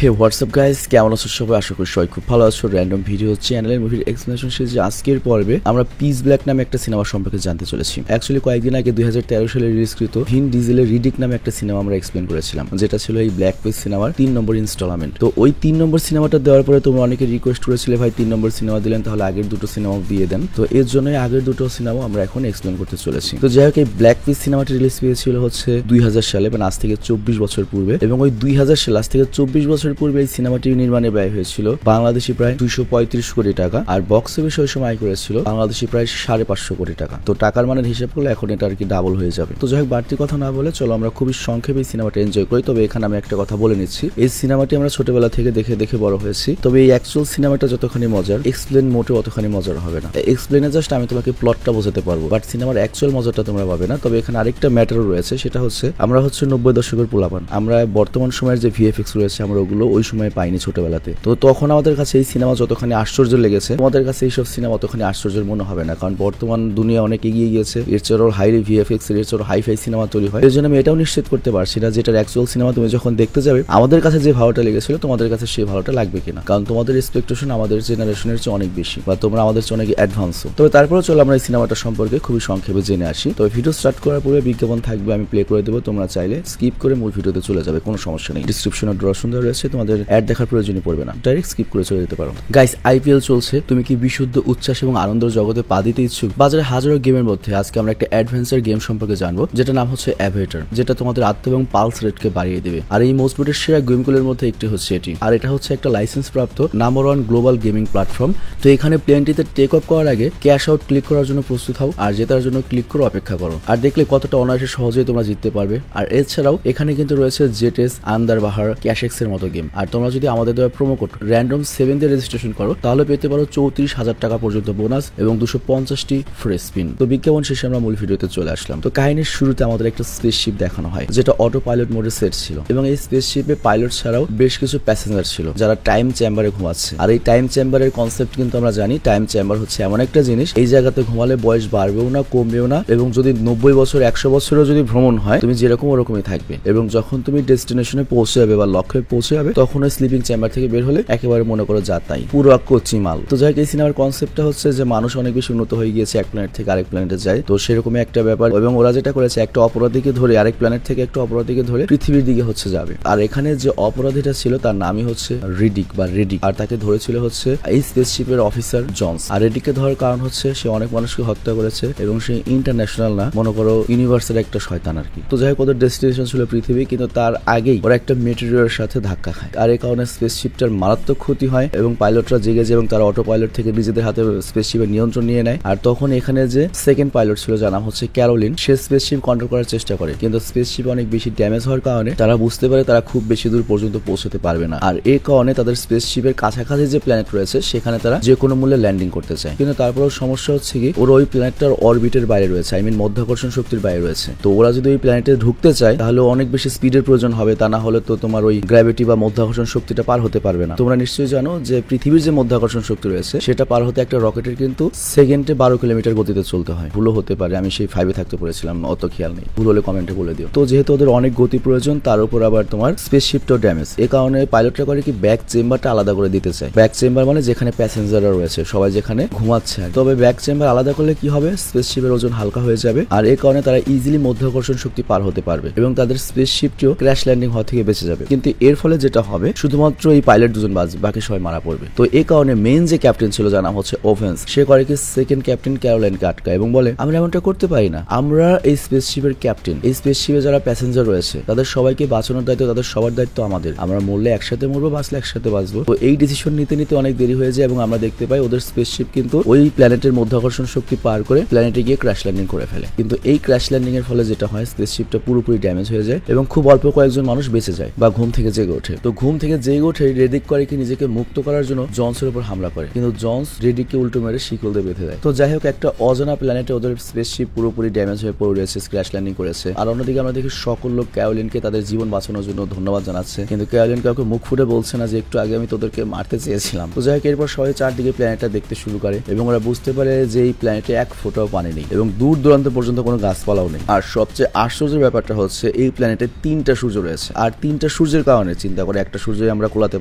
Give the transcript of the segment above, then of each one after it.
হে WhatsApp guys, কেমন আছো সবাই? আশা করি সবাই খুব ভালো আছো। র্যান্ডম ভিডিও চ্যানেলের মুভির এক্সপ্লেনেশন সিরিজে আজকের পর্বে আমরা পিস ব্ল্যাক নামে একটা সিনেমা সম্পর্কে জানতে চলেছি। অ্যাকচুয়ালি কয়েকদিন আগে 2013 সালে রিলিজকৃত ভিন ডিজেলের রিডিক নামে একটা সিনেমা আমরা এক্সপ্লেন করেছিলাম, যেটা ছিল এই ব্ল্যাক পিস সিনেমার 3 নম্বর ইনস্টলমেন্ট। তো ওই 3 নম্বর সিনেমাটা দেওয়ার পরে তোমরা অনেকে রিকোয়েস্ট করেছিলে, ভাই 3 নম্বর সিনেমা দিলেন তাহলে আগের দুটো সিনেমাও দিয়ে দেন। তো এর জন্যই আগের দুটো সিনেমা আমরা এখন এক্সপ্লেন করতে চলেছি। তো যাই হোক, এই ব্ল্যাক পিস সিনেমাটি রিলিজ পেয়েছিল হচ্ছে 2000 সালে, মানে আজ থেকে 24 বছর পূর্বে। এবং ওই 2000 সালে আজ থেকে 24 বছর পূর্বে এই সিনেমাটি নির্মাণে ব্যয় হয়েছিল বাংলাদেশি প্রায় 235 কোটি টাকা, আর বক্স অফিস ওই সময় আয় করেছিল বাংলাদেশি প্রায় 550 কোটি টাকা। তো টাকার মানের হিসাব করলে এখন এটা আর কি ডাবল হয়ে যাবে। তো যাই হোক, বাড়তি কথা না বলে চলো আমরা খুবই সংক্ষেপে এই সিনেমাটা এনজয় করি। তবে এখানে আমি একটা কথা বলে নিচ্ছি, এই সিনেমাটি আমরা ছোটবেলা থেকে দেখে দেখে বড় হয়েছি। তবে এই অ্যাকচুয়াল সিনেমাটা যতখানি মজার, এক্সপ্লেন মোটেও অতখানি মজার হবে না। এক্সপ্লেনে জাস্ট আমি তোমাকে প্লটটা বোঝাতে পারবো, বাট সিনেমার অ্যাকচুয়াল মজাটা তোমরা পাবে না। তবে এখানে আরেকটা ম্যাটারও রয়েছে, সেটা হচ্ছে আমরা হচ্ছে 90 দশকের পোলাপান। আমরা বর্তমান সময়ের যে ভিএফএক্স রয়েছে আমরা ওগুলো ওই সময় পাইনি ছোটবেলাতে। তো তখন আমাদের কাছে এই সিনেমা যতখানি আশ্চর্য লেগেছে, তোমাদের কাছে এইসব সিনেমা অতখানি আশ্চর্যের মনে হবে না, কারণ বর্তমান দুনিয়া অনেক এগিয়ে গিয়েছে। এর চেয়ে হাইলি ভিএফএক্স এর চেয়ে হাইফাই সিনেমা তৈরি হয়। এর জন্য আমি এটাও নিশ্চিত করতে পারছি না যেটার অ্যাকচুয়াল সিনেমা তুমি যখন দেখতে যাবে আমাদের কাছে যে ভালোটা লেগেছিল তোমাদের কাছে সেই ভালোটা লাগবে কিনা, কারণ তোমাদের এক্সপেকটেশন আমাদের জেনারেশনের চেয়ে অনেক বেশি, বা তোমরা আমাদের চেয়ে অনেক অ্যাডভান্স। তবে তারপরেও চলো আমরা এই সিনেমাটা সম্পর্কে খুবই সংক্ষেপে জেনে আসি। তবে ভিডিও স্টার্ট করার পূর্বে বিজ্ঞাপন থাকবে, আমি প্লে করে দেবো। তোমরা চাইলে স্কিপ করে মূল ভিডিওতে চলে যাবে, কোনো সমস্যা নেই। ডিসক্রিপশনে ড্র সুন্দর রয়েছে, তোমাদের অ্যাড দেখার প্রয়োজনই পড়বে না, ডাইরেক্ট স্কিপ করে চলে যেতে পারো। গাইস, আইপিএল চলছে। তুমি কি বিশুদ্ধ উচ্ছ্বাস এবং আনন্দের জগতে পা দিতে ইচ্ছুক? বাজারে হাজারো গেমের মধ্যে আজকে আমরা একটা অ্যাডভেঞ্চার গেম সম্পর্কে জানবো, যেটা নাম হচ্ছে অ্যাভিয়েটর, যেটা তোমাদের আত্ম এবং পালস রেটকে বাড়িয়ে দেবে। আর এই মোস্ট রেটেড সেরা গেমগুলোর মধ্যে একটি হচ্ছে এটি, আর এটা হচ্ছে একটা লাইসেন্স প্রাপ্ত নাম্বার 1 গ্লোবাল গেমিং প্ল্যাটফর্ম। তো এখানে প্লেনটিতে টেক অফ করার আগে ক্যাশ আউট ক্লিক করার জন্য প্রস্তুত হও, আর জেতার জন্য ক্লিক করে অপেক্ষা করো। আর দেখলে কতটা অনায়াসে সহজেই তোমরা জিততে পারবে। আর এছাড়াও এখানে কিন্তু রয়েছে জেটেস, আন্দার বাহার, ক্যাশেক্স এর মতো গেম। আর তোমরা যদি আমাদের দেওয়া প্রোমো কোড random7 দিয়ে রেজিস্ট্রেশন করো তাহলে পেতে পারো 34,000 টাকা পর্যন্ত বোনাস এবং 250টি ফ্রি স্পিন। তো বিজ্ঞাপন শেষে আমরা মূল ভিডিওতে চলে আসলাম। তো কাহিনীর শুরুতে আমাদের একটা স্পেসশিপ দেখানো হয়, যেটা অটো পাইলট মোডে সেট ছিল, এবং এই স্পেসশিপে পাইলট ছাড়াও বেশ কিছু প্যাসেঞ্জার ছিল যারা টাইম চেম্বারে ঘুমাচ্ছে। আর এই টাইম চেম্বারের কনসেপ্ট কিন্তু আমরা জানি, টাইম চেম্বার হচ্ছে এমন একটা জিনিস, এই জায়গাতে ঘুমালে বয়স বাড়বেও না কমবেও না, এবং যদি 90 বছর 100 বছরেও যদি ভ্রমণ হয় তুমি যেরকম ওরকমই থাকবে। এবং যখন তুমি ডেস্টিনেশনে পৌঁছে যাবে বা লক্ষ্যে পৌঁছে যাবে তখন ওই স্লিপিং চেম্বার থেকে বের হলে একেবারে মনে করো যা তাই, পুরো কচি মাল। তো যাই হোক, এই সিনেমার কনসেপ্টটা হচ্ছে যে মানুষ অনেক বেশি উন্নত হয়ে গিয়েছে, এক প্ল্যানেট থেকে আরেক প্ল্যানেটে যায়। তো সেরকমই একটা ব্যাপার, এবং ওরা যেটা করেছে একটা অপরাধীকে ধরে, আরেক প্ল্যানেট থেকে একটা অপরাধীকে ধরে পৃথিবীর দিকে হচ্ছে যাবে। আর এখানে যে অপরাধীটা ছিল তার নামই হচ্ছে রিডিক বা রেডিক, আর তাকে ধরেছিল হচ্ছে এই স্পেসশিপের অফিসার জনস। আর রেডিককে ধরার কারণ হচ্ছে সে অনেক মানুষকে হত্যা করেছে, এবং সে ইন্টারন্যাশনাল না, মনে করো ইউনিভার্সের একটা শয়তান আর কি। তো যাই হোক, ওদের ডেস্টিনেশন ছিল পৃথিবী, কিন্তু তার আগেই ওরা একটা মেটেরিয়ালের সাথে ধাক্কা খায়, আর এই কারণে স্পেসশিপটার মারাত্মক ক্ষতি হয়, এবং পাইলটরা জেগে যায় এবং তারা অটো পাইলট থেকে নিজেদের হাতে স্পেসশিপের নিয়ন্ত্রণ নিয়ে নেয়। আর তখন এখানে যে সেকেন্ড পাইলট ছিল যার নাম হচ্ছে ক্যারোলিন, সে স্পেসশিপ কন্ট্রোল করার চেষ্টা করে, কিন্তু স্পেসশিপ অনেক বেশি ড্যামেজ হওয়ার কারণে তারা বুঝতে পারে তারা খুব বেশি দূর পর্যন্ত পৌঁছতে পারবে না। আর এই কারণে তাদের স্পেসশিপের কাছাকাছি যে প্ল্যানেট রয়েছে সেখানে তারা যে কোনো মূল্যে ল্যান্ডিং করতে চায়। কিন্তু তারপরেও সমস্যা হচ্ছে কি, ওরা ওই প্ল্যানেটটার অরবিটের বাইরে রয়েছে, আই মিন মধ্যাকর্ষণ শক্তির বাইরে রয়েছে। তো ওরা যদি ওই প্ল্যানেটে ঢুকতে চায় তাহলে অনেক বেশি স্পিডের প্রয়োজন হবে, তা না হলে তো তোমার ওই গ্র্যাভিটি বা মধ্যাকর্ষণ শক্তিটা পার হতে পারবে না। তোমরা নিশ্চয়ই জানো যে পৃথিবীর যে মধ্যাকর্ষণ শক্তি রয়েছে সেটা পার হতে একটা রকেটের কিন্তু সেকেন্ডে 12 কিলোমিটার গতিতে চলতে হয়। ভুলও হতে পারে, আমি সেই 5-এ থাকতে পড়েছিলাম, অত খেয়াল নেই, ভুল হলে কমেন্টে বলে দিও। তো যেহেতু ওদের অনেক গতি প্রয়োজন, তার উপর আবার তোমার স্পেসশিপটাও ড্যামেজ, এ কারণে পাইলটরা করে কি ব্যাক চেম্বারটা আলাদা করে দিতে চায়। ব্যাক চেম্বার মানে যেখানে প্যাসেঞ্জাররা রয়েছে সবাই যেখানে ঘুমাচ্ছে। তবে ব্যাক চেম্বার আলাদা করলে কি হবে, স্পেসশিপের ওজন হালকা হয়ে যাবে, আর এই কারণে তারা ইজিলি মধ্যাকর্ষণ শক্তি পার হতে পারবে, এবং তাদের স্পেসশিপটিও ক্র্যাশ ল্যান্ডিং হওয়া থেকে বেঁচে যাবে। কিন্তু এর ফলে যেটা হবে, শুধুমাত্র এই পাইলট দুজন বাঁচবে, বাকি সবাই মারা পড়বে। তো এই কারণে মেইন যে ক্যাপ্টেন ছিল যার নাম হচ্ছে ওভেন্স, সে করে কি সেকেন্ড ক্যাপ্টেন ক্যারোলাইনকে আটকায় এবং বলে আমরা এমনটা করতে পারি না, আমরা এই স্পেসশিপের ক্যাপ্টেন, এই স্পেসশিপে যারা প্যাসেঞ্জার রয়েছে তাদের সবাইকে বাঁচানোর দায়িত্ব, তাদের সবার দায়িত্ব আমাদের, আমরা মরলে একসাথে মরবো, বাঁচলে একসাথে বাঁচবো। তো এই ডিসিশন নিতে নিতে অনেক দেরি হয়ে যায়, এবং আমরা দেখতে পাই ওদের স্পেসশিপ কিন্তু ওই প্ল্যানেটের মধ্যাকর্ষণ শক্তি পার করে প্ল্যানেটে গিয়ে ক্র্যাশ ল্যান্ডিং করে ফেলে। কিন্তু এই ক্র্যাশ ল্যান্ডিং এর ফলে যেটা হয়, স্পেসশিপটা পুরোপুরি ড্যামেজ হয়ে যায় এবং খুব অল্প কয়েকজন মানুষ বেঁচে যায় বা ঘুম থেকে জেগে ওঠে। তো ঘুম থেকে জেগে ওঠে রেডিক করে কি নিজেকে মুক্ত করার জন্য জনসের উপর হামলা করে, কিন্তু জনস রেডিককে উল্টো মেরে শিকল দিয়ে বেঁধে দেয়। তো যাই হোক, একটা অজানা প্ল্যানেটে ওদের স্পেসশিপ পুরোপুরি ড্যামেজ হয়ে পড়ে রয়েছে, ক্র্যাশ ল্যান্ডিং করেছে। আর অন্যদিকে আমরা দেখি সকল লোক ক্যারোলিনকে তাদের জীবন বাঁচানোর জন্য ধন্যবাদ জানাচ্ছে, কিন্তু ক্যারোলিন কাউকে মুখ ফুটে বলছে না যে একটু আগে আমি তোদেরকে মারতে চেয়েছিলাম। তো যাই হোক, এরপর সবাই চারদিকে প্ল্যানেটটা দেখতে শুরু করে, এবং ওরা বুঝতে পারে যে এই প্ল্যানেটে এক ফোঁটাও পানি নেই, এবং দূর দূরান্ত পর্যন্ত কোনো গাছপালাও নেই। আর সবচেয়ে আশ্চর্যের ব্যাপারটা হচ্ছে এই প্ল্যানেটে 3টা সূর্য রয়েছে, আর 3টা সূর্যের কারণে চিন্তা করে, একটা সূর্যই আমরা কোলাতে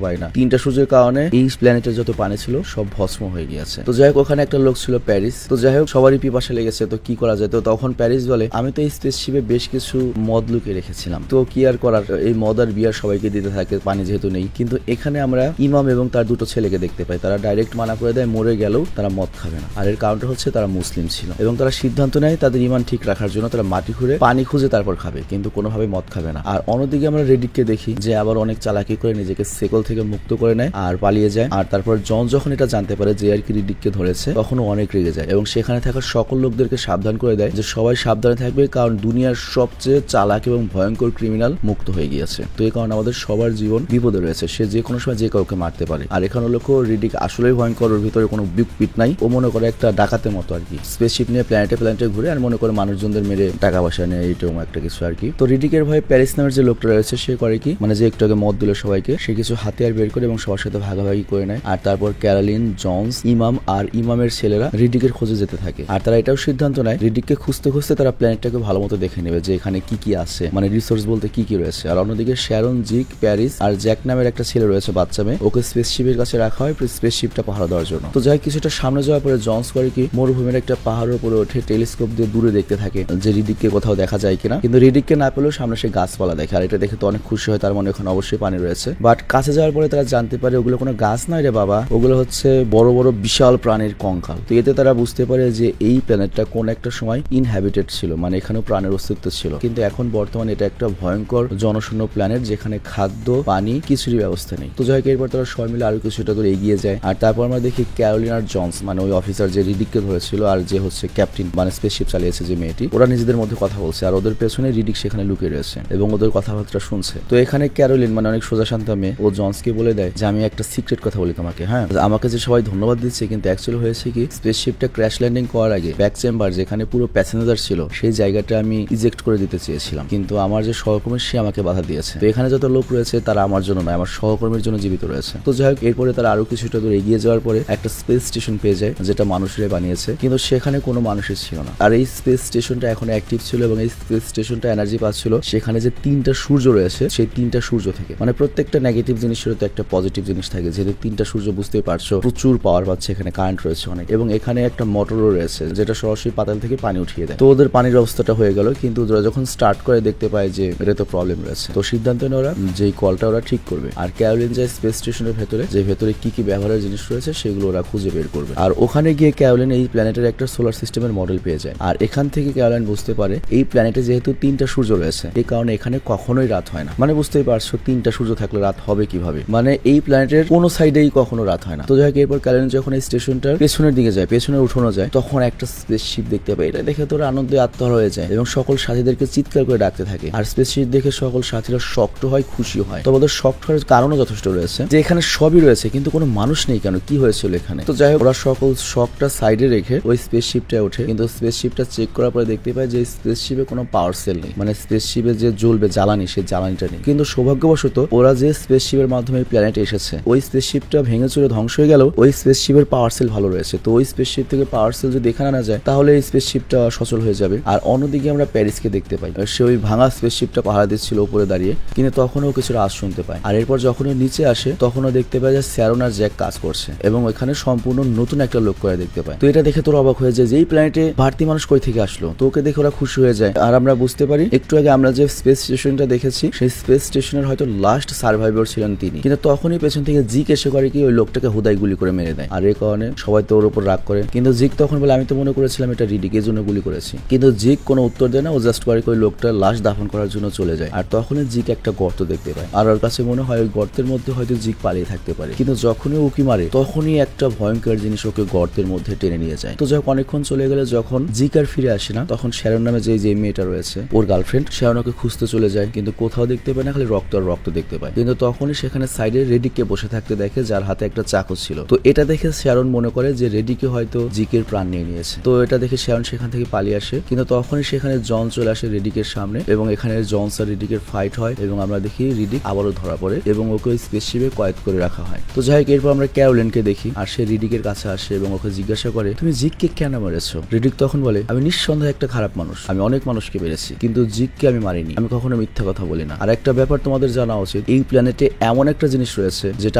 পারি না। 3টা সূর্যের কারণে এই প্ল্যানেটের যত পানি ছিল সব ভস্ম হয়ে গিয়েছে। তো যাই হোক, ওখানে একটা লোক ছিল প্যারিস। তো যাই হোক, সবারই পিপাসা লেগেছে, তো কি করা যায়? তো তখন প্যারিস বলে, আমি তো এই স্পেসশিপে বেশ কিছু মদ লুকিয়ে রেখেছিলাম, তো কি আর করার, এই মদ আর বিয়ার সবাইকে দিতে থাকে, পানি যেহেতু নেই। কিন্তু এখানে আমরা ইমাম এবং তার দুটো ছেলেকে দেখতে পাই, তারা ডাইরেক্ট মানা করে দেয় মরে গেলেও তারা মদ খাবে না। আর এর কারণটা হচ্ছে তারা মুসলিম ছিল এবং তারা সিদ্ধান্ত নেয় তাদের ইমান ঠিক রাখার জন্য তারা মাটি খুঁড়ে পানি খুঁজে তারপর খাবে, কিন্তু কোনোভাবে মদ খাবে না। আর অন্যদিকে আমরা রেডিককে দেখি যে আবার অনেক চালাকি করে নিজেকে সেকল থেকে মুক্ত করে নেয় আর পালিয়ে যায়। আর তারপর জন যখন এটা জানতে পারে যে আর কি রিডিককে ধরেছে, তখনও অনেক রেগে যায় এবং সেখানে থাকা সকল লোকদেরকে সাবধান করে দেয় যে সবাই সাবধানে থাকবে, কারণ দুনিয়ার সবচেয়ে চালাক এবং ভয়ঙ্কর ক্রিমিনাল মুক্ত হয়ে গিয়েছে। তো এই কারণে আমাদের সবার জীবন বিপদে রয়েছে, সে যে কোনো সময় যে কাউকে মারতে পারে। আর এখানে লক্ষ্য, রিডিক আসলেই ভয়ঙ্কর, ওর ভিতরে কোনো বিগ পিট নাই, ও মনে করে একটা ডাকাতের মতো আর কি, স্পেসশিপ নিয়ে প্ল্যানেটে ঘুরে আর মনে করে মানুষজনদের মেরে টাকা পয়সা নেয়, এইরকম একটা কিছু আর কি। তো রিডিকের ভয়ে প্যারিস নামের যে লোকটা রয়েছে সে করে কি, মানে যে একটু আগে মদ দিল সবাইকে, সে কিছু হাতিয়ার বের করে এবং সবার সাথে ভাগাভাগি করে নেয়। আর তারপর ক্যারোলিন, জনস, ইমাম আর ইমামের ছেলেরা রিডিকের খোঁজে যেতে থাকে। আর তারা এটাও সিদ্ধান্ত নেয় রিডিককে খুঁজতে খুঁজতে তারা প্ল্যানেটটাকে ভালো মতো দেখে নেবে যে এখানে কি কি আছে, মানে রিসোর্স বলতে কি কি রয়েছে। আর অন্যদিকে শ্যারন, জিক, প্যারিস আর জ্যাক নামের একটা ছেলে রয়েছে বাচ্চা মেয়ে, ওকে স্পেসশিপের কাছে রাখা হয় স্পেসশিপটা পাহারা দেওয়ার জন্য। তো যাই কিছুটা সামনে যাওয়ার পরে জনস করে কি, মরুভূমির একটা পাহাড়ের উপরে ওঠে, টেলিস্কোপ দিয়ে দূরে দেখতে থাকে যে রিডিককে কোথাও দেখা যায় কিনা। কিন্তু রিডিককে না পেলেও সামনে সে গাছপালা দেখে, আর এটা দেখে তো অনেক খুশি হয়, তার মনে ওখানে অবশ্যই পানি রয়েছে। বাট কাছে যাওয়ার পরে তারা জানতে পারে ওগুলো কোনো গাছ নয় রে বাবা, ওগুলো হচ্ছে বড় বড় বিশাল প্রাণীর কঙ্কাল। তো এতে তারা বুঝতে পারে যে এই প্ল্যানেটটা কোন একটা সময় ইনহ্যাবিটেড ছিল, মানে এখানেও প্রাণের অস্তিত্ব ছিল, কিন্তু এখন বর্তমানে এটা একটা ভয়ঙ্কর জনশূন্য প্ল্যানেট যেখানে খাদ্য, পানি কিছুরই ব্যবস্থা নেই। তো যাই হোক, এরপর তারা সবাই মিলে আরো কিছুটা দূর এগিয়ে যায়। আর তারপর আমরা দেখি ক্যারোলিন আর জনস, মানে ওই অফিসার যে রিডিককে ধরেছিল আর যে হচ্ছে ক্যাপ্টেন, মানে স্পেসশিপ চালিয়েছে যে মেয়েটি, ওরা নিজেদের মধ্যে কথা বলছে আর ওদের পেছনে রিডিক সেখানে লুকিয়ে রয়েছে এবং ওদের কথাবার্তা শুনছে। তো এখানে ক্যারোলিন, মানে অনেক সোজা শান্ত মেয়ে, ও জনসকে বলে দেয় যে আমি একটা সিক্রেট কথা বলি তোমাকে, হ্যাঁ, আমাকে যে সবাই ধন্যবাদ দিচ্ছে, কিন্তু অ্যাকচুয়ালি হয়েছে কি, স্পেসশিপটা ক্র্যাশ ল্যান্ডিং করার আগে ব্যাক চেম্বার যেখানে পুরো প্যাসেঞ্জার ছিল সেই জায়গাটা আমি ইজেক্ট করে দিতে চেয়েছিলাম, কিন্তু আমার যে সহকর্মী সে আমাকে বাধা দিয়েছে। তো এখানে যত লোক রয়েছে তারা আমার জন্য নয়, আমার সহকর্মীর জন্য জীবিত রয়েছে। তো যাই হোক, এরপরে তারা আরো কিছুটা দূর এগিয়ে যাওয়ার পরে একটা স্পেস স্টেশন পেয়ে যায় যেটা মানুষরাই বানিয়েছে, কিন্তু সেখানে কোনো মানুষের ছিল না। আর এই স্পেস স্টেশনটা এখন অ্যাক্টিভ ছিল এবং এই স্পেস স্টেশনটা এনার্জি পাচ্ছিল সেখানে যে 3টা সূর্য রয়েছে সেই 3টা সূর্য থেকে। মানে প্রত্যেকটা নেগেটিভ জিনিসের তো একটা পজিটিভ জিনিস থাকে, যেহেতু 3টা সূর্য বুঝতেই পারছো প্রচুর পাওয়ার পাচ্ছে, এখানে কারেন্ট রয়েছে অনেক, এবং এখানে একটা মোটরও রয়েছে যেটা সরাসরি পাতাল থেকে পানি উঠিয়ে দেয়। তো ওদের পানির অবস্থাটা হয়ে গেল, কিন্তু ওরা যখন স্টার্ট করে দেখতে পায় যে এটা তো প্রবলেম রয়েছে, তো সিদ্ধান্ত নেয় ওরা যেই কলটা ওরা ঠিক করবে। আর ক্যারোলিন যায় স্পেস স্টেশনের ভেতরে, যে ভেতরে কি কি ব্যবহারের জিনিস রয়েছে সেগুলো ওরা খুঁজে বের করবে। আর ওখানে গিয়ে ক্যারোলিন এই প্ল্যানেটের একটা সোলার সিস্টেমের মডেল পেয়ে যায়। আর এখান থেকে ক্যারোলিন বুঝতে পারে এই প্ল্যানেটে যেহেতু 3টা সূর্য রয়েছে, এই কারণে এখানে কখনোই রাত হয় না। মানে বুঝতেই পারছো 3টা সূর্য থাকলে রাত হবে কিভাবে, মানে এই প্ল্যানেটের কোনো সাইডেই কখনো রাত হয় না। তো যাই হোক, এরপর ক্যারোলিন যখন এই স্টেশনটার পেছনের দিকে যায়, পেছনে উঠানো যায়, তখন একটা স্পেসশিপ দেখতে পায়। এটা দেখে তোরা আনন্দে আত্মহারা হয়ে যায় এবং সকল সাথীদেরকে চিৎকার করে ডাকতে থাকে। আর স্পেসশিপ দেখে সকল সাথীরা শক্ত হয়, খুশি হয়। তো ওদের শক্ত হওয়ার কারণও যথেষ্ট রয়েছে যে এখানে সবই রয়েছে কিন্তু কোনো মানুষ নেই, কেন, কি হয়েছিল এখানে। তো যাই হোক, ওরা সকল শকটা সাইডে রেখে ওই স্পেসশিপটা ওঠে, কিন্তু স্পেসশিপটা চেক করার পরে দেখতে পায় যে স্পেসশিপে কোনো পাওয়ার সেল নেই, মানে স্পেসশিপে যে জ্বলবে জ্বালানি সেই জ্বালানিটা নেই। কিন্তু সৌভাগ্যবশত ওরা যে স্পেসশিপের মাধ্যমে প্ল্যানেটে এসেছে ওই স্পেসশিপটা ভেঙে চুরে ধ্বংস হয়ে গেল, ওই স্পেসশিপের পাওয়ার সেল ভালো রয়েছে। তো ওই স্পেসশিপ থেকে পাওয়ার সেল যদি এখানে না যায় তাহলে এই স্পেসশিপটা সচল হয়ে যাবে। আর অন্যদিকে আমরা প্যারিসকে দেখতে পাই, সে ওই ভাঙা স্পেসশিপটা পাহারা দিচ্ছিল উপরে দাঁড়িয়ে, কিন্তু তখনও কিছু আওয়াজ শুনতে পায়। আর এরপর যখন নিচে আসে তখনও দেখতে পায় যে শ্যারন আর জ্যাক কাজ করছে এবং ওইখানে সম্পূর্ণ নতুন একটা লোক করে দেখতে পায়। তো এটা দেখে তোর অবাক হয়ে যায় যে এই প্ল্যানেটে ভারতীয় মানুষ কই থেকে আসলো। তো ওকে দেখে ওরা খুশি হয়ে যায়। আর আমরা বুঝতে পারি একটু আগে আমরা যে স্পেস স্টেশনটা দেখেছি সেই স্পেস স্টেশনের হয়তো লাস্ট সার্ভাইভার ছিলেন তিনি, কিন্তু তখনই পেছন থেকে জিক এসে করে কি ওই লোকটাকে হুদাই গুলি করে মেরে দেয়। আর এই কারণে সবাই তো ওর উপর রাগ করে, কিন্তু জিক তখন বলে আমি তো মনে করেছিলাম এটা রিডিক, এর জন্য গুলি করেছি। কিন্তু জিক কোনো উত্তর দেয় না, ও জাস্ট করে ওই লোকটার লাশ দাফন করার জন্য চলে যায়। আর তখনই জিক একটা গর্ত দেখতে পায় আর ওর কাছে মনে হয় ওই গর্তের মধ্যে হয়তো জিক পালিয়ে থাকতে পারে, কিন্তু যখনই উকি মারে তখনই একটা ভয়ঙ্কর জিনিস ওকে গর্তের মধ্যে টেনে নিয়ে যায়। তো যাই অনেকক্ষণ চলে গেলে যখন জিক আর ফিরে আসে না, তখন শ্যারন নামে যে মেয়েটা রয়েছে ওর গার্লফ্রেন্ড, শ্যারন ওকে খুঁজতে চলে যায়, কিন্তু কোথাও দেখতে পায় না, খালি রক্ত আর রক্ত দেখতে পায়। কিন্তু তখনই সেখানে সাইডে রেডিককে বসে থাকতে দেখে, যার হাতে একটা চাকু ছিল। তো এটা দেখে শ্যারন মনে করে যে রেডিকে হয়তো জিকের প্রাণ নিয়ে নিয়েছে। তো এটা দেখে শ্যারন সেখান থেকে পালিয়ে আসে, কিন্তু তখনই সেখানে জন চলে আসে রেডিকের সামনে এবং এখানে জনস আর রিডিকের ফাইট হয় এবং আমরা দেখি রিডিক আবারও ধরা পড়ে এবং ওকে স্পেসশিপে কয়েদ করে রাখা হয়। তো যাই হোক, এরপর আমরা ক্যারোলিনকে দেখি আর সে রিডিকের কাছে আসে এবং ওকে জিজ্ঞাসা করে তুমি জিককে কেন মেরেছো। রিডিক তখন বলে আমি নিঃসন্দেহে একটা খারাপ মানুষ, আমি অনেক মানুষকে মেরেছি, কিন্তু জিককে আমি মারিনি, আমি কখনো মিথ্যা কথা বলি না। আর একটা ব্যাপার তোমাদের জানা উচিত, উচিত। এই প্ল্যানেটে এমন একটা জিনিস রয়েছে যেটা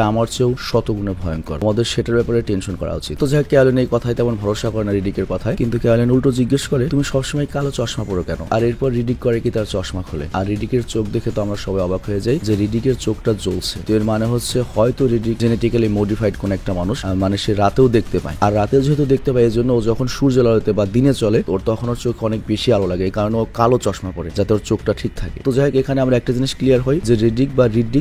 আমার চেয়েও শতগুণে ভয়ঙ্কর, আমাদের সেটার ব্যাপারে টেনশন করা উচিত। তো যাই ক্যালেন এই কথায় তেমন ভরসা করে না রিডিকের কথায়, কিন্তু ক্যালেন উল্টো জিজ্ঞেস করে তুমি সবসময় কালো চশমা পরো কেন? আর এরপর রিডিক করে কি তার চশমা খোলে, আর রিডিকের চোখ দেখে তো আমরা সবাই অবাক হয়ে যাই যে রিডিকের চোখটা জ্বলছে। তো এর মানে হচ্ছে হয়তো রিডিক জেনেটিক্যালি মডিফাইড কোন একটা মানুষ, মানে সে রাতেও দেখতে পায়, আর রাতে যেহেতু দেখতে পায় এই জন্য ও যখন সূর্যের আলোতে বা দিনে চলে ওর তখন ওর চোখ অনেক বেশি আলো লাগে, এই কারণে ও কালো চশমা পরে যাতে ওর চোখটা ঠিক থাকে। তো যাই হোক এখানে আমরা একটা জিনিস ক্লিয়ার হই যে রিডিক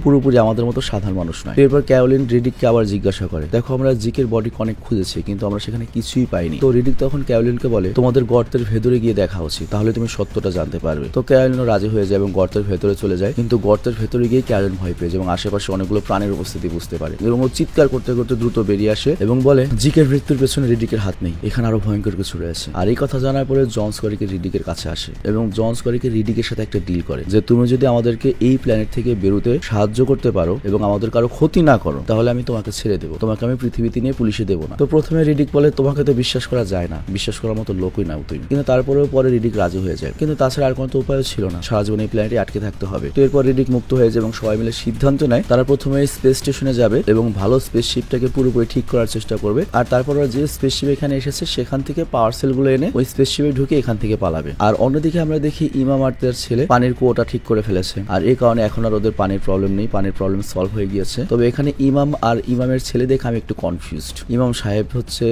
পুরোপুরি আমাদের মতো সাধারণ মানুষ নয়। এরপর ক্যারোলিন রিডিককে আবার জিজ্ঞাসা করে দেখো আমরা জিকের বডি অনেক খুঁজেছি কিন্তু আমরা সেখানে কিছুই পাইনি। তো রিডিক তখন ক্যারোলিনকে বলে তোমাদের গর্তের ভেতরে গিয়ে দেখা উচিত, তাহলে তুমি সত্যটা জানতে পারবে। তো ক্যারোলিনও রাজি হয়ে যায় এবং গর্তের ভেতরে চলে যায়, কিন্তু গর্তের ভেতরে গিয়ে ক্যারোলিন ভয় পেয়ে যায় এবং আশেপাশে অনেকগুলো প্রাণের উপস্থিতি বুঝতে পারে এবং ও চিৎকার করতে করতে দ্রুত বেরিয়ে আসে এবং বলে জিকের মৃত্যুর পেছনে রিডিকের হাত নেই, এখানে আরো ভয়ঙ্কর কিছু রয়েছে। আর এই কথা জানার পরে জন স্করিকে রিডিকের কাছে আসে এবং জন স্করিকে রিডিকের সাথে একটা ডিল করে যে তুমি যদি আমাদেরকে এই প্ল্যানেট থেকে বেরোতে সাহায্য করতে পারো এবং আমাদের কারো ক্ষতি না করো তাহলে আমি তোমাকে ছেড়ে দেবো, তোমাকে আমি পৃথিবীতে নিয়ে পুলিশে দেবো না। তো প্রথমে রিডিক বলে তোমাকে তো বিশ্বাস করা যায় না, বিশ্বাস করার মতো লোকই নাও তুমি, কিন্তু তারপরেও পরে রিডিক রাজি হয়ে যায়, কিন্তু তাছাড়া আর কোনো উপায় ছিল না, সারা জীবন এই প্ল্যানেটে আটকে থাকতে হবে। তো এরপর রিডিক মুক্ত হয়ে যায় এবং সবাই মিলে সিদ্ধান্ত নেয় তারা প্রথমে স্পেস স্টেশনে যাবে এবং ভালো স্পেসশিপটাকে পুরোপুরি ঠিক করার চেষ্টা করবে, আর তারপর যে স্পেসশিপ এখানে এসেছে সেখান থেকে পাওয়ার সেলগুলো এনে ওই স্পেসশিপে ঢুকে এখান থেকে পালাবে। আর অন্যদিকে আমরা দেখি ইমাম আর তার ছেলে পানির কুয়োটা ঠিক করে ফেলেছে, আর এই কারণে এখন আর ওদের পানির প্রবলেম নেই, পানির প্রবলেম সলভ হয়ে গিয়েছে। তবে এখানে ইমাম আর ইমামের ছেলে দেখে আমি একটু কনফিউজড। ইমাম সাহেব হচ্ছে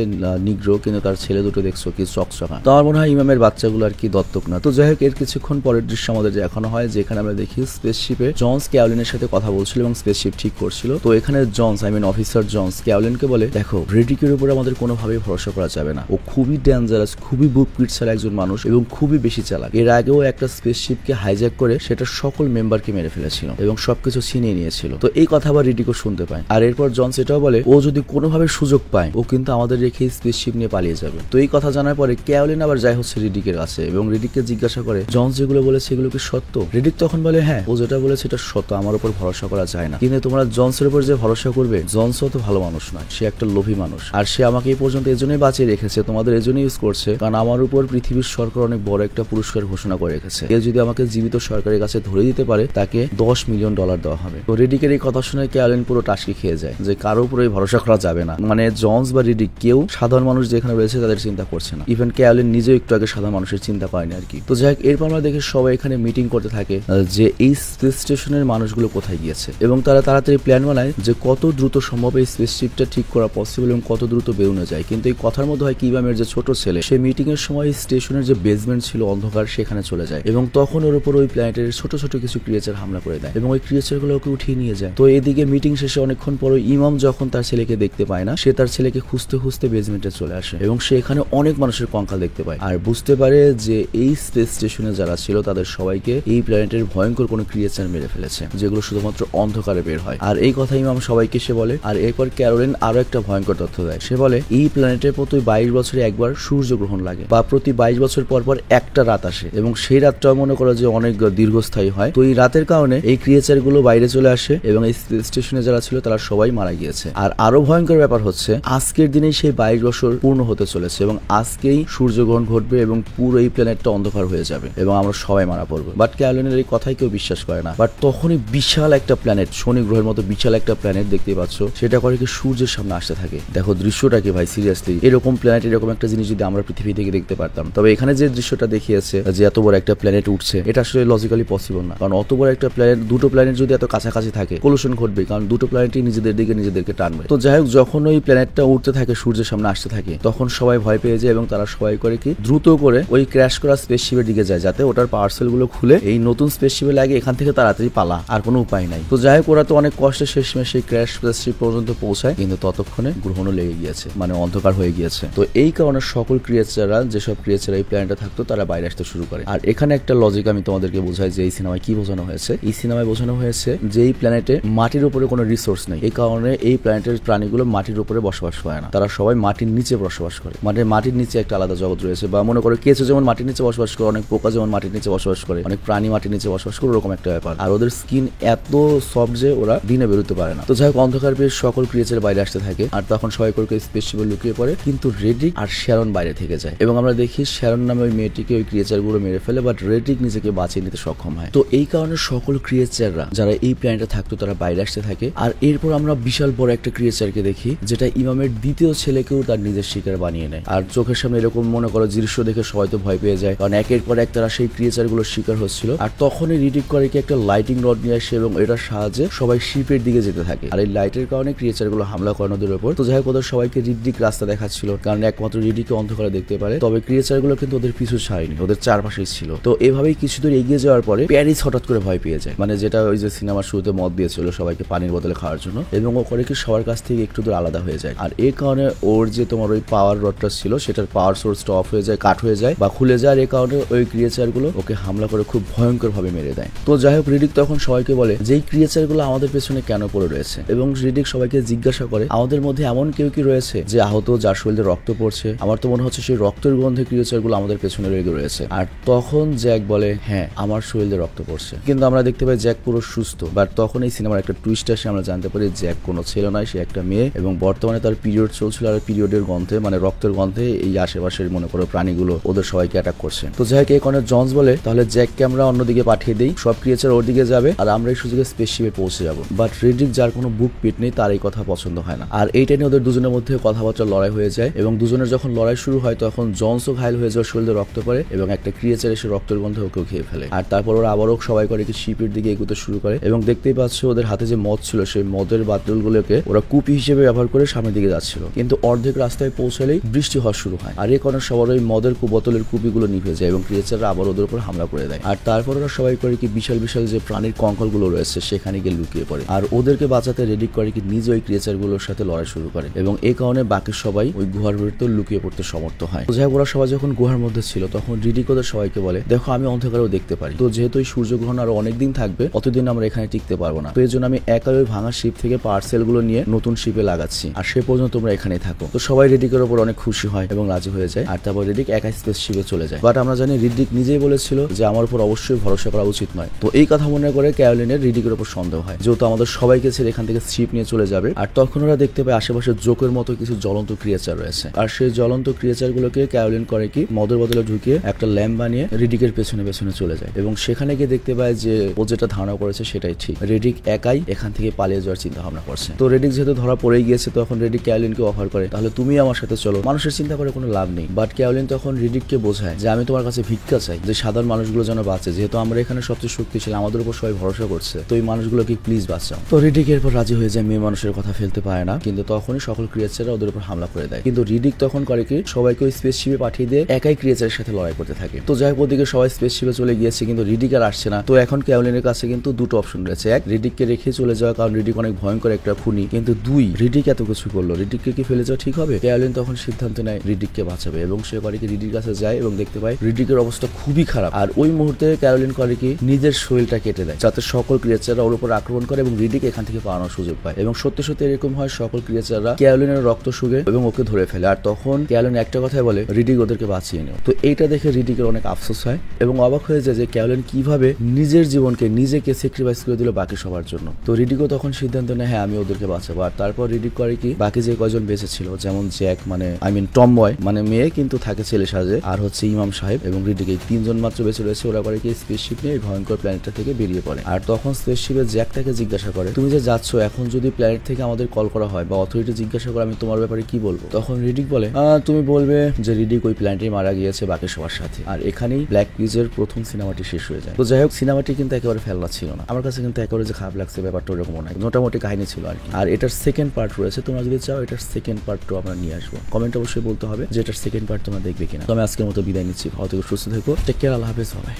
নিগ্রো কিন্তু তার ছেলে দুটো দেখছো কি চকচকা, তো আমার মনে হয় ইমামের বাচ্চাগুলো আর কি দত্তক না। তো যাই হোক এর কিছুক্ষণ পরের দৃশ্য আমাদের দেখানো হয় যেখানে আমরা দেখি স্পেসশিপে জন্স ক্যারোলিনের সাথে কথা বলছিল এবং স্পেসশিপ ঠিক করছিল। তো এখানে জন্স অফিসার জন্স ক্যারোলিনকে বলে দেখো রিডিকের উপর আমাদের কোনোভাবেই ভরসা করা যাবে না, ও খুবই ডেঞ্জারাস, খুবই বুক পিটসার একজন মানুষ এবং খুবই বেশি চালাক। এর আগেও একটা স্পেসশিপকে হাইজ্যাক করে সেটা সকল মেম্বারকে মেরে ফেলেছিল এবং সবকিছু ছিনিয়ে নিয়েছিল। তো এই কথা আবার রিডিকও শুনতে পায়, আর এরপর জন্স এটাও বলে ও যদি কোনোভাবে সুযোগ পায় ও কিন্তু আমাদের রেখে স্পেসশিপ নিয়ে পালিয়ে যাবে। তো এই কথা জানার পরে ক্যারোলিন আবার যায় হচ্ছে রিডিকের কাছে এবং রিডিককে জিজ্ঞাসা করে জন্স যেগুলো বলেছে এগুলো কি সত্য? রিডিক তখন বলে হ্যাঁ ও যেটা বলেছে এটা সত্য, আমার উপর ভরসা করা যায় না, কিন্তু তোমরা জন্সের উপর যে ভরসা করবে জন্সও তো ভালো মানুষ নয়, সে একটা লোভী মানুষ, আর সে আমাকে এই পর্যন্ত এজন্যই বাঁচিয়ে রেখেছে, তোমাদের এজন্যই ইউজ করছে কারণ আমার উপর পৃথিবীর সরকার অনেক বড় একটা পুরস্কার ঘোষণা করে রেখেছে, কেউ যদি আমাকে জীবিত সরকারের কাছে ধরে দিতে পারে তাকে $10 মিলিয়ন দেওয়া হবে। তো রিডিকের এই কথা শুনে ক্যারোলিন পুরো টাসকি খেয়ে যায় যে কারো উপরেই ভরসা করা যাবে না, মানে জন্স বা রিডিক কেউ সাধারণ মানুষ যেখানে রয়েছে তাদের চিন্তা করছে না, ইভেন ক্যারোলিন নিজেও একটু আগে সাধারণ মানুষের চিন্তা করেনি আর কি। তো যাই হোক এরপর আমরা দেখি সবাই এখানে মিটিং করতে থাকে যে এই স্পেস স্টেশনের মানুষগুলো কোথায় গিয়েছে এবং তারা তাড়াতাড়ি প্ল্যান বানায় যে কত দ্রুত সম্ভব এই স্পেসশিপটা ঠিক করা পসিবল এবং কত দ্রুত বেরোনো যায়। কিন্তু এই কথার মধ্যে হয় কিবামের যে ছোট ছেলে সে মিটিং এর সময় স্টেশনের যে বেসমেন্ট ছিল অন্ধকার সেখানে চলে যায় এবং তখন ওর উপর ওই প্ল্যানেটের ছোট ছোট কিছু ক্রিয়েচার হামলা করে দেয় এবং ওই ক্রিয়েচার গুলোকে উঠিয়ে নিয়ে যায়। তো এদিকে মিটিং শেষে অনেকক্ষণ পর ইমাম যখন তার ছেলেকে দেখতে পায় না সে তার ছেলেকে খুঁজতে খুঁজতে বেসমেন্টে চলে আসে এবং সে এখানে অনেক মানুষের কঙ্কাল দেখতে পায় আর বুঝতে পারে যে এই স্পেস স্টেশনে যারা ছিল তাদের সবাইকে এই প্ল্যানেটের ভয়ঙ্কর কোনো ক্রিয়েচার মেরে ফেলেছে যেগুলো শুধুমাত্র অন্ধকারে বের হয়। আর এই কথা ইমাম সবাইকে সে বলে। আর এরপর ক্যারোলিন আরো একটা ভয়ঙ্কর তথ্য দেয়, সে বলে এই প্ল্যানেটের প্রতি 22 বছরে একবার সূর্যগ্রহণ লাগে বা প্রতি 22 বছর পর পর একটা রাত আসে এবং সেই রাতটাও মনে করো যে অনেক দীর্ঘস্থায়ী হয়। তো এই রাতের কারণে এই ক্রিয়েচার গুলো বাইরে চলে আসে এবং এই স্টেশনে যারা ছিল তারা সবাই মারা গিয়েছে। আর আরো ভয়ঙ্কর ব্যাপার হচ্ছে আজকের দিনেই সেই 22 বছর পূর্ণ হতে চলেছে এবং আজকেই সূর্যগ্রহণ ঘটবে এবং পুরো এই প্ল্যানেটটা অন্ধকার হয়ে যাবে এবং আমরা সবাই মারা পড়বো। বাট ক্যারোলিনের এই কথাই কেউ বিশ্বাস করে না। বাট তখনই বিশাল একটা প্ল্যানেট, শনি গ্রহের মতো বিশাল একটা প্ল্যানেট দেখতে পাচ্ছ, সেটা করে কি সূর্যের সামনে আসতে থাকে। দেখো দৃশ্যটা কি ভাই, সিরিয়াসলি এরকম প্ল্যানেট, এরকম একটা জিনিস যদি আমরা পৃথিবী থেকে দেখতে পারতাম। তবে এখানে যে দৃশ্যটা দেখিয়েছে যে এত বড় একটা প্ল্যানেট উঠছে, এটা আসলে লজিক্যালি পসিবল না, কারণ অত বড় একটা প্ল্যানেট, দুটো প্ল্যানেট যদি এত কাছাকাছি থাকে কোলিশন ঘটবে, কারণ দুটো প্ল্যানেটই নিজেদের দিকে নিজেদেরকে টানবে। তো যাই হোক যখন ওই প্ল্যানেটটা উঠতে থাকে সূর্যের সামনে আসতে থাকে তখন সবাই ভয় পেয়ে যায় এবং তারা সবাই করে কি দ্রুত করে ওই ক্র্যাশ করা স্পেসশিপের দিকে যায় যাতে ওটার পার্সেল গুলো খুলে এই নতুন স্পেসশিপে লাগে এখান থেকে তাড়াতাড়ি পালা, আর কোনো উপায় নাই। তো যাই হোক ওরা তো অনেক কষ্টে শেষমেশ সেই ক্র্যাশ স্পেসশিপ পর্যন্ত পৌঁছায়, কিন্তু ততক্ষণে গ্রহণও লেগে গিয়েছে, মানে অন্ধকার হয়ে গিয়েছে। তো এই কারণে সকল ক্রিয়েচাররা, যেসব ক্রিয়েচার এই প্ল্যানেটে থাকতো তারা বাইরে আসতে শুরু করে। আর এখানে একটা লজিক আমি তোমাদেরকে বোঝাই যে এই সিনেমায় কি বোঝানো হয়েছে। এই সিনেমায় বোঝানো হয়েছে যে এই প্ল্যানেটে মাটির উপরে কোনো রিসোর্স নেই, এই কারণে এই প্ল্যানেটের প্রাণীগুলো মাটির উপরে বসবাস করে না, তারা সবাই মাটির নিচে বসবাস করে। মানে মাটির নিচে একটা আলাদা জগৎ রয়েছে, বা মনে করো কেঁচো যেমন মাটির নিচে বসবাস করে, অনেক পোকা যেমন মাটির নিচে বসবাস করে, অনেক প্রাণী মাটির নিচে বসবাস করে, ওরকম একটা ব্যাপার। আর ওদের স্কিন এত সফট যে ওরা দিনে বেরোতে পারে না। তো যাই হোক অন্ধকার পেয়ে সকল ক্রিয়েচার বাইরে আসতে থাকে আর তখন সবাই করে স্পেসশিপে লুকিয়ে পড়ে, কিন্তু রেডিক আর শ্যারন বাইরে থেকে যায় এবং আমরা দেখি শ্যারন নামে ওই মেয়েটিকে ওই ক্রিয়েচার গুলো মেরে ফেলে, বাট রেডিক নিজেকে বাঁচিয়ে নিতে সক্ষম হয়। তো এই কারণে সকল ক্রিয়েচাররা যারা এই প্ল্যানেটে থাকতো তারা বাইরে আসতে থাকে। আর এরপর আমরা বিশাল বড় একটা ক্রিয়েচারকে দেখি যেটা ইমামের দ্বিতীয় ছেলেকেও তার নিজের শিকার বানিয়ে নেয়। আর চোখের সামনে এরকম মনে করো দৃশ্য দেখে সবাই তো ভয় পেয়ে যায়, কারণ একের পর এক তারা সেই ক্রিয়েচার গুলোর শিকার হচ্ছিল। আর তখনই রিডিক করে কি একটা লাইটিং রড নিয়ে আসে এবং এটার সাহায্যে সবাই শিপের দিকে যেতে থাকে। আর এই লাইটের কারণে ক্রিয়েচার গুলো হামলা করে ওদের উপর। তো যাই হোক ওদের সবাইকে রিডিক রাস্তা দেখাচ্ছিল, কারণ একমাত্র রিডিককে অন্ধকারে দেখতে পারে। তবে ক্রিয়েচার গুলো কিন্তু ওদের পিছু ছাড়েনি, ওদের চারপাশেই ছিল। তো এভাবেই কিছু দূর এগিয়ে যাওয়ার পরে প্যারিস হঠাৎ করে ভয় পেয়ে যায়, মানে যেটা ওই যে সিনেমার শুরুতে মদ দিয়েছিল সবাইকে পানির বোতলে খাওয়ার জন্য, এবং ও করে কি সবার কাছ থেকে একটু দূর আলাদা হয়ে যায়। আর এই কারণে ওর যে তোমার ওই পাওয়ার রডটা ছিল সেটার পাওয়ার সোর্সটা অফ হয়ে যায়, কাট হয়ে যায় বা খুলে যায়। আর এই কারণে ওই ক্রিয়েচার গুলো ওকে হামলা করে খুব ভয়ঙ্কর ভাবে মেরে দেয়। তো যাই হোক রিডিক তখন সবাইকে বলে যে এই ক্রিয়েচার গুলো আমাদের পেছনে কেন পড়ে রয়েছে, এবং রিডিক সবাইকে জিজ্ঞাসা করে আমাদের মধ্যে এমন কেউ কি রয়েছে যে আহত, যার শরীরে রক্ত পড়ছে? আমার তো মনে হচ্ছে সেই রক্তের গন্ধে ক্রিয়েচার গুলো আমাদের পেছনে লেগে রয়েছে। আর তখন জ্যাক বলে হ্যাঁ আমার শরীরে রক্ত পড়ছে, কিন্তু আমরা দেখতে পাই জ্যাক পুরো সুস্থ। বাট তখন এই সিনেমার একটা টুইস্ট আসে, আমরা জানতে পারি জ্যাক কোনো ছেলে নয়, সে একটা মেয়ে, এবং বর্তমানে তার পিরিয়ড চলছিল। আর পিরিয়ডের গন্ধে মানে রক্তের গন্ধে এই আশেপাশের মনে করো প্রাণীগুলো ওদের সবাইকে অ্যাটাক করছে। তো জ্যাক এই কারণে জন্স বলে তাহলে জ্যাককে আমরা অন্যদিকে পাঠিয়ে দিই, সব ক্রিয়েচার ওর দিকে যাবে আর আমরা এই সুযোগে স্পেসশিপে পৌঁছে যাবো। বাট রিডিক, যার কোনো বুক পিট নেই, তার এই কথা পছন্দ হয় না। আর এইটা নিয়ে ওদের দুজনের মধ্যে কথাবার্তা লড়াই হয়ে যায়, এবং দুজনের যখন লড়াই শুরু হয় তখন জন্সও ঘায়ল হয়ে যায়, শরীরে রক্ত পড়ে, এবং একটা ক্রিয়েচার এসে রক্তের গন্ধে ওকেও খেয়ে ফেলে। আর তারপর ওরা আবারও সবাই করে কি শিপের দিকে এগোতে শুরু করে, এবং দেখতেই পাচ্ছ ওদের হাতে যে মদ ছিল সেই মদের বাতিলগুলোকে ওরা কুপি হিসেবে ব্যবহার করে সামনের দিকে যাচ্ছিল। কিন্তু অর্ধেক রাস্তায় পৌঁছালেই বৃষ্টি হওয়া শুরু হয়, আর এই কারণে সবার ওই মদের বোতলের কুপিগুলো নিভে যায় এবং ক্রিয়েচাররা আবার ওদের উপর হামলা করে দেয়। আর তারপর ওরা সবাই করে কি বিশাল বিশাল যে প্রাণীর কঙ্কাল গুলো রয়েছে সেখানে গিয়ে লুকিয়ে পড়ে। আর ওদেরকে বাঁচাতে রিডিক করে কি নিজে ওই ক্রিয়েচার গুলোর সাথে লড়াই শুরু করে, এবং এই কারণে বাকি সবাই ওই গুহার ভিতরে লুকিয়ে পড়তে সমর্থ হয়। তো যাই ওরা সবাই যখন গুহার মধ্যে ছিল তখন রিডিক ওদের সবাইকে বলে দেখো আমি অন্ধকারেও দেখতে পারি, তো যেহেতু এই সূর্যগ্রহণ আরো অনেকদিন থাকবে অতদিন আমরা এখানে টিকতে পারবো না, তো এই জন্য আমি একা ওই ভাঙা শিপ থেকে পার্সেল গুলো নিয়ে নতুন শিপে লাগাচ্ছি, আর সে পর্যন্ত তোমরা এখানেই থাকো। তো সবাই রিডিকের উপর অনেক খুশি হয় এবং রাজি হয়ে যায়। আর তারপর রিডিক একা স্পেস শিপে চলে যায়। বাট আমরা জানি রিডিক নিজেই বলেছিল যে আমার উপর অবশ্যই ভরসা করা উচিত নয়। তো এই কথা মনে করে ক্যারোলিনের রিডিকের উপর সন্দেহ হয়, যেহেতু আমাদের সবাইকে ছেড়ে এখান থেকে শিপ নিয়ে চলে যাবে। আর তখন ওরা দেখতে পায় আশেপাশে জোকের মতো কিছু জ্বলন্ত ক্রিয়েচার রয়েছে, আর সেই জ্বলন্ত ক্রিয়েচার গুলোকে ক্যারোলিন করে কি মদের বদলে ঢুকিয়ে একটা ল্যাম্প বানিয়ে রিডিকের পেছনে পেছনে চলে যায়, এবং সেখানে গিয়ে দেখতে পায় যে ও যেটা ধারণা করেছে সেটাই ঠিক, রিডিক একাই এখান থেকে পালিয়ে যাওয়ার চিন্তা ভাবনা করছে। তো রিডিক যেহেতু ধরা পড়ে গিয়েছে তখন রিডিক ক্যারোলিনকে অফার করে তাহলে তুমি আমার সাথে চলো, মানুষের চিন্তা করে কোনো লাভ নেই। বাট ক্যারোলিন তখন রিডিককে বোঝায় যে আমি তোমার কাছে ভিক্ষা চাই, যে সাধারণ মানুষগুলো যেন বাঁচে, যেহেতু আমরা এখানে সবচেয়ে শক্তিশালী, আমাদের উপর সবাই ভরসা করছে, তো এই মানুষগুলোকে প্লিজ বাঁচাও। তো রিডিক এরপর রাজি হয়ে যায়, মেয়ে মানুষের কথা ফেলতে পারে না, কিন্তু তখনই সকল ক্রিয়েচাররা ওদের উপর হামলা করে দেয়। কিন্তু রিডিক তখন করে কি সবাইকে ওই স্পেসশিপে পাঠিয়ে দিয়ে একাই ক্রিয়েচারের সাথে লড়াই করতে থাকে। তো যাই হোক ওদিকে সবাই স্পেসশিপে চলে গিয়েছে কিন্তু রিডিক আর আসছে না। তো এখন ক্যারোলিনের কাছে কিন্তু দুটো অপশন রয়েছে, এক রিডিককে রেখে চলে যাওয়া, কারণ রিডিক অনেক ভয়ঙ্কর একটা খুনি, কিন্তু দুই রিডিক এত কিছু করলো, রিডিককে কি ফেলে যাওয়া ঠিক হবে? ক্যারোলিন তখন সিদ্ধান্ত নেয় রিডিককে বাঁচাবে, এবং সে করে কি রিডির কাছে যায় এবং দেখতে পায় রিডিকের অবস্থা খুবই খারাপ। আর ওই মুহূর্তে ক্যারোলিন করে কি নিজের শরীরটা কেটে দেয় যাতে সকল ক্রিয়েচাররা ওর উপর আক্রমণ করে এবং রিডিক এখান থেকে পালানোর সুযোগ পায়। এবং সত্যি সত্যি এরকম হয়, সকল ক্রিয়েচাররা ক্যারোলিনের রক্ত শুগে এবং ওকে ধরে ফেলে। আর তখন ক্যারোলিন একটা কথাই বলে রিডিক ওদেরকে বাঁচিয়ে নেও। তো এইটা দেখে রিডিকের অনেক আফসোস হয় এবং অবাক হয়ে যায় যে ক্যারোলিন কিভাবে নিজের জীবনকে নিজেকে স্যাক্রিফাইস করে দিল বাকি সবার জন্য। তো রিডিকও তখন সিদ্ধান্ত নেয় হ্যাঁ আমি ওদেরকে বাঁচাবো। আর তারপর রিডিক করে কি বাকি যে কয়জন বেঁচে ছিল, যেমন জ্যাক মানে টম বয় মানে মেয়ে কিন্তু থাকে ছেলে সাজে, আর হচ্ছে ইমাম সাহেব এবং রিডিক, এই তিনজন মাত্র বেঁচে রয়েছে। ওরা করে কি স্পেসশিপ নিয়ে ভয়ঙ্কর প্ল্যানেটটা থেকে বেরিয়ে পড়ে। আর তখন স্পেসশিপে জ্যাক তাকে জিজ্ঞাসা করে তুমি যে যাচ্ছ এখন যদি প্ল্যানেট থেকে আমাদের কল করা হয় বা অথরিটি জিজ্ঞাসা করে আমি তোমার ব্যাপারে কি বলবো? তখন রিডিক বলে তুমি বলবে যে রিডিক ওই প্ল্যানেটে মারা গিয়েছে বাকি সবার সাথে। আর এখানেই ব্ল্যাক পিজের প্রথম সিনেমাটি শেষ হয়ে যায়। তো যাই হোক সিনেমাটি কিন্তু একেবারে ফেলনা ছিল না, আমার কাছে কিন্তু একেবারে যে খারাপ লাগছে ব্যাপারটা ওরকম নয়, মোটামুটি কাহিনী ছিল আর কি। আর এটার সেকেন্ড পার্ট রয়েছে, তোমরা যদি চাও এটার সেকেন্ড পার্টও আমরা নিয়ে আসবো। কমেন্ট অবশ্যই বলতে হবে যে এটার সেকেন্ড পার্ট তোমরা দেখবে কিনা। তো আমি আজকের মতো বিদায় নিচ্ছি, ভালো থেকো, সুস্থ থেকো, টেক কেয়ার, আল্লাহ হাফেজ সবাই।